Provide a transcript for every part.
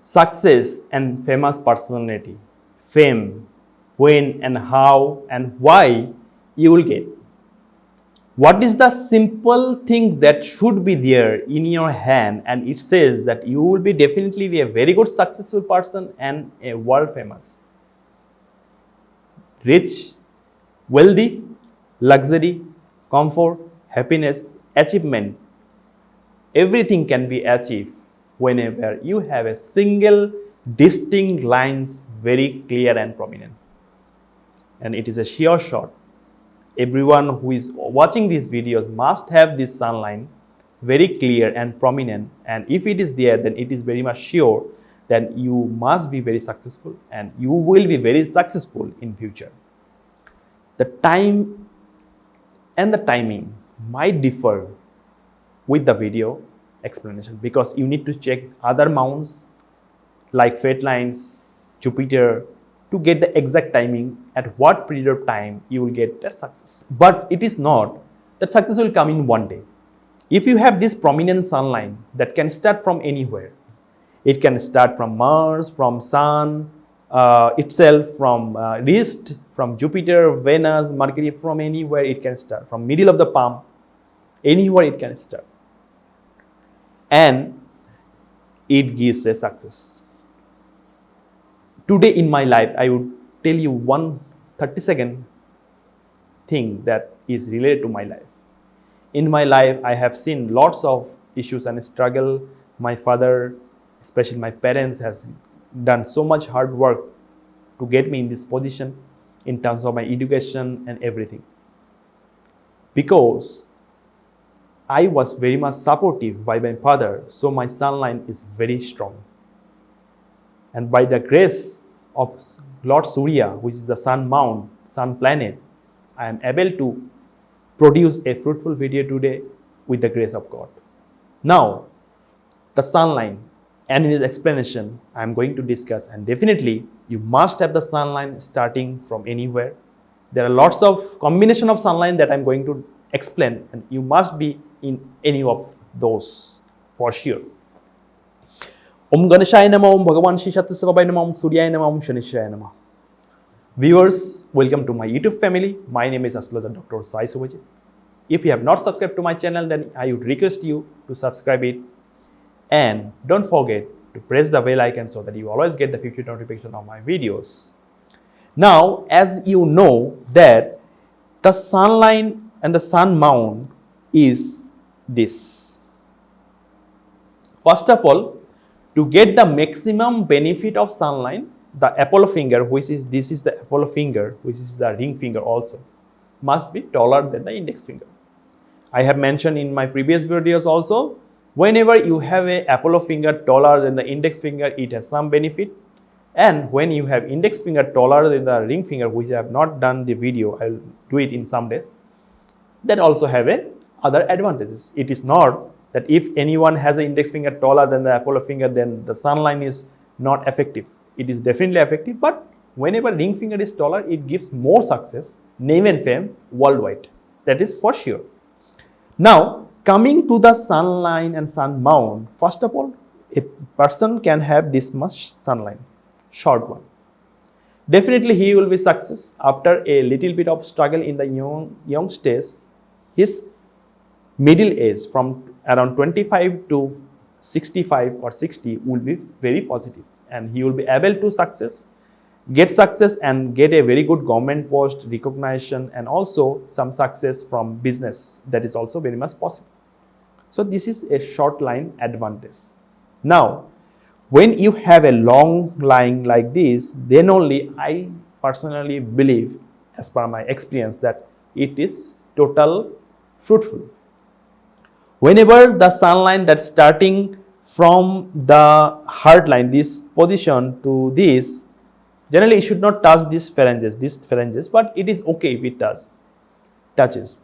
Success and famous personality, fame, when and how and why you will get. What is the simple thing that should be there in your hand, and it says that you will be definitely be a very good successful person and a world famous. Rich, wealthy, luxury, comfort, happiness, achievement, everything can be achieved whenever you have a single distinct lines very clear and prominent. And it is a sure shot. Everyone who is watching these videos must have this sunline very clear and prominent, and if it is there, then it is very much sure that you must be very successful and you will be very successful in future. The time and the timing might differ with the video explanation because you need to check other mounts like fate lines, Jupiter, to get the exact timing at what period of time you will get that success. But it is not that success will come in one day. If you have this prominent sun line that can start from anywhere, it can start from Mars, from Sun itself, from wrist, from Jupiter, Venus, Mercury, from anywhere it can start, from middle of the palm, anywhere it can start. And it gives a success. Today in my life, I would tell you one 30-second thing that is related to my life. In my life, I have seen lots of issues and struggle. My father, especially my parents, has done so much hard work to get me in this position in terms of my education and everything. Because I was very much supportive by my father, so my sunline is very strong. And by the grace of Lord Surya, which is the sun mount, sun planet, I am able to produce a fruitful video today with the grace of God. Now, the sunline and in his explanation, I am going to discuss, and definitely you must have the sunline starting from anywhere. There are lots of combination of sunline that I am going to explain, and you must be in any of those for sure. Om Ganeshaya Namah, Om Bhagavan Shri Satyasvabhaya Namah, Om Suryaya Namah, Om Shanishaya Namah. Viewers, welcome to my YouTube family. My name is Astrologer Dr. Sai Subhajit. If you have not subscribed to my channel, then I would request you to subscribe it. And don't forget to press the bell icon so that you always get the future notification of my videos. Now, as you know that the sunline and the sun mount is this. First of all, to get the maximum benefit of sunline, the Apollo finger, this is the Apollo finger, which is the ring finger also, must be taller than the index finger. I have mentioned in my previous videos also, whenever you have a Apollo finger taller than the index finger, it has some benefit. And when you have index finger taller than the ring finger, which I have not done the video, I will do it in some days, that also have other advantages. It is not that if anyone has an index finger taller than the Apollo finger, then the sunline is not effective. It is definitely effective, but whenever ring finger is taller, it gives more success, name and fame worldwide. That is for sure. Now, coming to the sunline and sun mount, first of all, a person can have this much sunline, short one. Definitely he will be success after a little bit of struggle in the young stage. His middle age from around 25 to 65 or 60 will be very positive, and he will be able to get success and get a very good government post, recognition, and also some success from business. That is also very much possible. So this is a short line advantage. Now, when you have a long line like this, then only I personally believe, as per my experience, that it is total fruitful. Whenever the sunline that's starting from the heart line, this position to this, generally it should not touch these phalanges, but it is okay if it touches.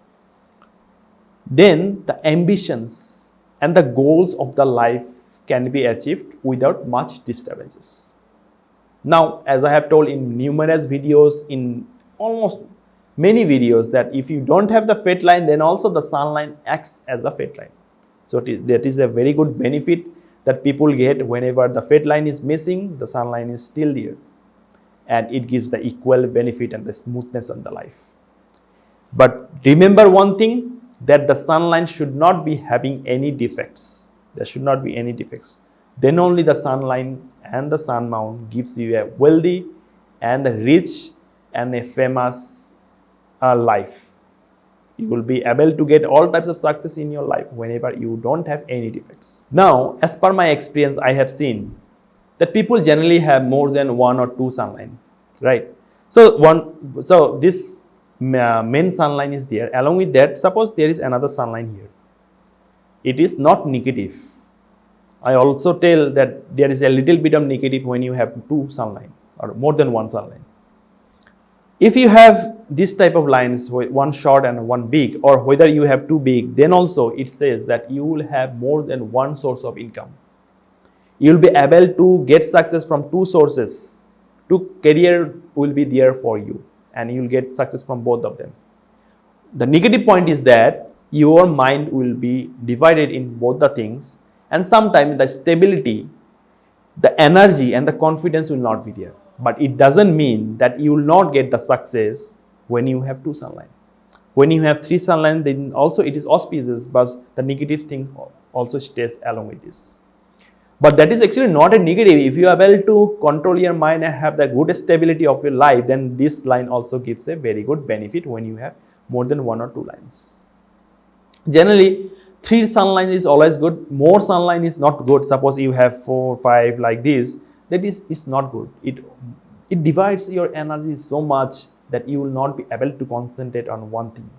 Then the ambitions and the goals of the life can be achieved without much disturbances. Now, as I have told in numerous videos, in almost many videos, that if you don't have the fate line, then also the sun line acts as the fate line. So that is a very good benefit that people get whenever the fade line is missing, the sunline is still there. And it gives the equal benefit and the smoothness on the life. But remember one thing, that the sunline should not be having any defects. There should not be any defects. Then only the sunline and the sun mount gives you a wealthy and a rich and a famous life. You will be able to get all types of success in your life whenever you don't have any defects. Now, as per my experience, I have seen that people generally have more than 1 or 2 sunline, right? So this main sunline is there. Along with that, suppose there is another sunline here. It is not negative. I also tell that there is a little bit of negative when you have 2 sunline or more than 1 sunline. If you have this type of lines, one short and one big, or whether you have 2 big, then also it says that you will have more than 1 source of income. You will be able to get success from 2 sources. 2 career will be there for you, and you will get success from both of them. The negative point is that your mind will be divided in both the things, and sometimes the stability, the energy and the confidence will not be there. But it doesn't mean that you will not get the success when you have 2 sunline. When you have 3 sunline, then also it is auspicious, but the negative thing also stays along with this. But that is actually not a negative. If you are able to control your mind and have the good stability of your life, then this line also gives a very good benefit when you have more than 1 or 2 lines. Generally, 3 sunlines is always good. More sunline is not good. Suppose you have 4, 5 like this, that is not good. It divides your energy so much that you will not be able to concentrate on one thing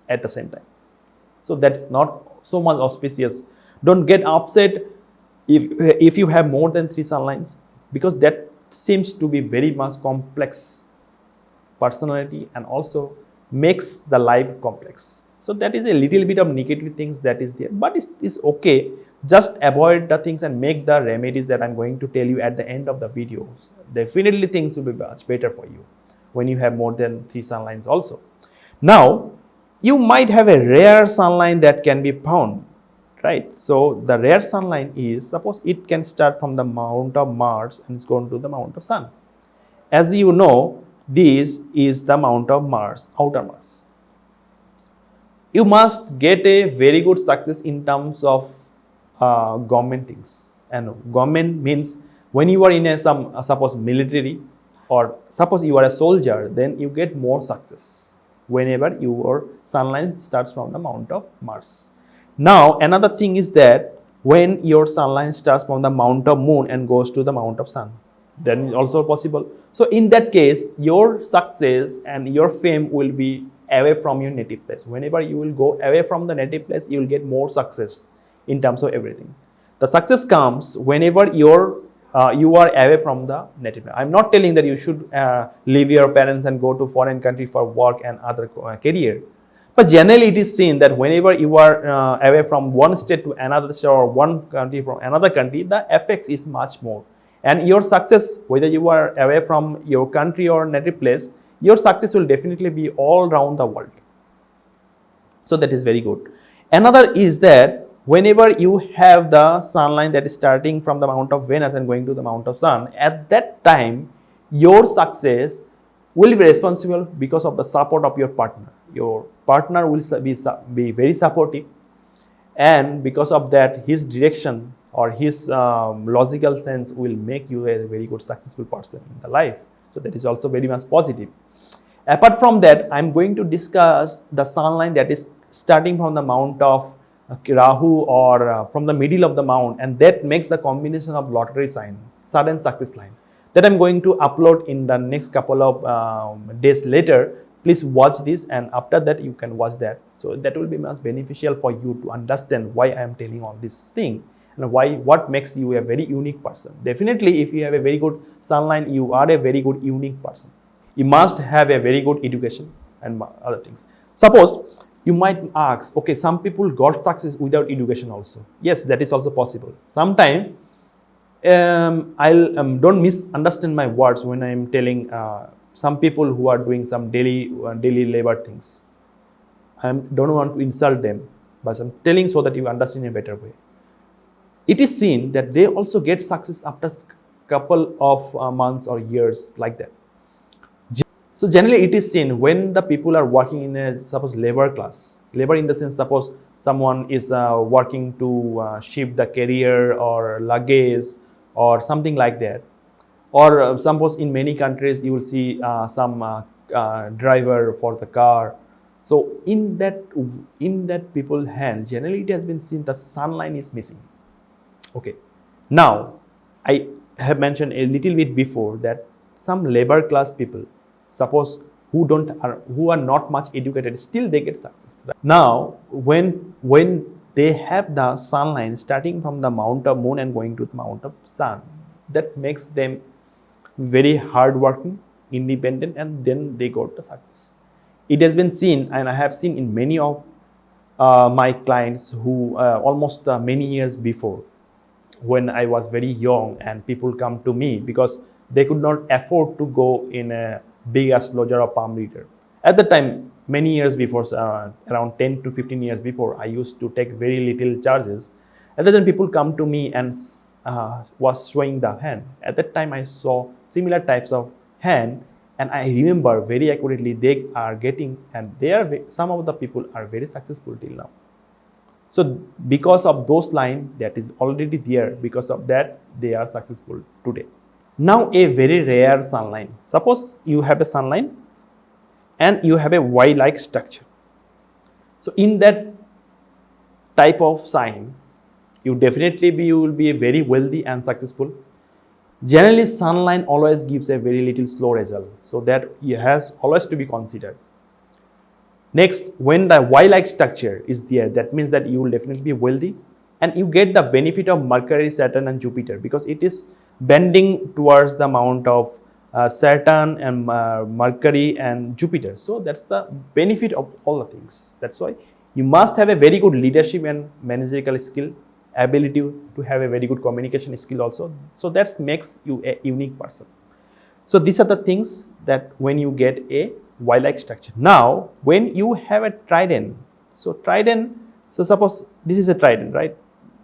at the same time. So that's not so much auspicious. Don't get upset if you have more than 3 sunlines, because that seems to be very much complex personality and also makes the life complex. So that is a little bit of negative things that is there, but it's okay. Just avoid the things and make the remedies that I'm going to tell you at the end of the videos. Definitely things will be much better for you when you have more than 3 sunlines also. Now, you might have a rare sunline that can be found, right? So the rare sunline is, suppose it can start from the mount of Mars and it's going to the mount of Sun. As you know, this is the mount of Mars, outer Mars. You must get a very good success in terms of government things. And government means when you are in a suppose military, or suppose you are a soldier, then you get more success whenever your sunline starts from the mount of Mars. Now, another thing is that when your sunline starts from the mount of Moon and goes to the mount of Sun, then it's also possible. So in that case, your success and your fame will be away from your native place. Whenever you will go away from the native place, you will get more success in terms of everything. The success comes whenever you are away from the native place. I'm not telling that you should leave your parents and go to foreign country for work and other career. But generally it is seen that whenever you are away from one state to another state or one country from another country, the effects is much more. And your success, whether you are away from your country or native place, your success will definitely be all around the world. So that is very good. Another is that whenever you have the sunline that is starting from the mount of Venus and going to the mount of Sun, at that time, your success will be responsible because of the support of your partner. Your partner will be very supportive, and because of that, his direction or his logical sense will make you a very good successful person in the life. So that is also very much positive. Apart from that, I'm going to discuss the sunline that is starting from the mount of Rahu or from the middle of the mount, and that makes the combination of lottery sign, sudden success line, that I'm going to upload in the next couple of days later. Please watch this, and after that you can watch that. So that will be much beneficial for you to understand why I am telling all this thing and what makes you a very unique person. Definitely, if you have a very good sunline, you are a very good unique person. You must have a very good education and other things. Suppose you might ask, okay, some people got success without education also. Yes, that is also possible. Sometimes don't misunderstand my words when I am telling some people who are doing some daily labor things. I don't want to insult them, but I'm telling so that you understand in a better way. it is seen that they also get success after couple of months or years like that. So generally it is seen when the people are working in a suppose labor class, labor in the sense suppose someone is working to ship the carrier or luggage or something like that, or suppose in many countries you will see some driver for the car. So in that people hand, generally it has been seen the sunlight is missing. Okay, now I have mentioned a little bit before that some labor class people, suppose who are not much educated, still they get success. Right? Now when they have the sunlight starting from the mount of moon and going to the mount of sun, that makes them very hardworking, independent, and then they got the success. It has been seen, and I have seen in many of my clients who almost many years before, when I was very young, and people come to me because they could not afford to go in a big astrologer or palm reader. At the time, many years before, around 10 to 15 years before, I used to take very little charges. At that time, people come to me and was showing the hand. At that time, I saw similar types of hand, and I remember very accurately they are getting, and they are some of the people are very successful till now. So because of those lines that is already there, because of that they are successful today. Now a very rare sunline. Suppose you have a sunline and you have a Y-like structure. So in that type of sign, you will be very wealthy and successful. Generally, sunline always gives a very little slow result, so that it has always to be considered. Next, when the Y-like structure is there, that means that you will definitely be wealthy, and you get the benefit of Mercury, Saturn, and Jupiter, because it is bending towards the amount of Saturn and Mercury and Jupiter. So that's the benefit of all the things. That's why you must have a very good leadership and managerial skill, ability to have a very good communication skill also. So that makes you a unique person. So these are the things that when you get a Y-like structure. Now, when you have a trident, so suppose this is a trident, right?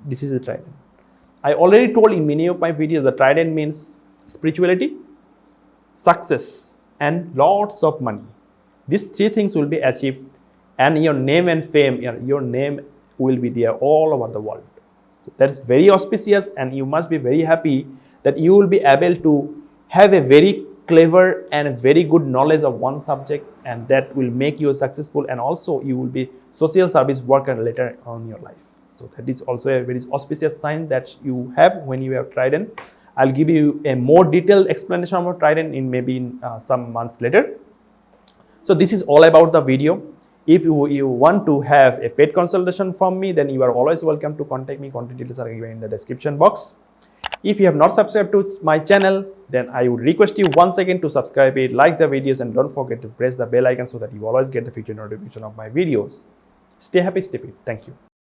This is a trident. I already told in many of my videos, the trident means spirituality, success, and lots of money. These three things will be achieved, and your name and fame, your name will be there all over the world. So that is very auspicious, and you must be very happy that you will be able to have a very clever and a very good knowledge of one subject, and that will make you successful, and also you will be social service worker later on in your life. So that is also a very auspicious sign that you have when you have trident. I'll give you a more detailed explanation about trident in maybe some months later. So this is all about the video. If you want to have a paid consultation from me, then you are always welcome to contact me. Contact details are given in the description box. If you have not subscribed to my channel, then I would request you once again to subscribe it, like the videos, and don't forget to press the bell icon so that you always get the future notification of my videos. Stay happy, stay fit. Thank you.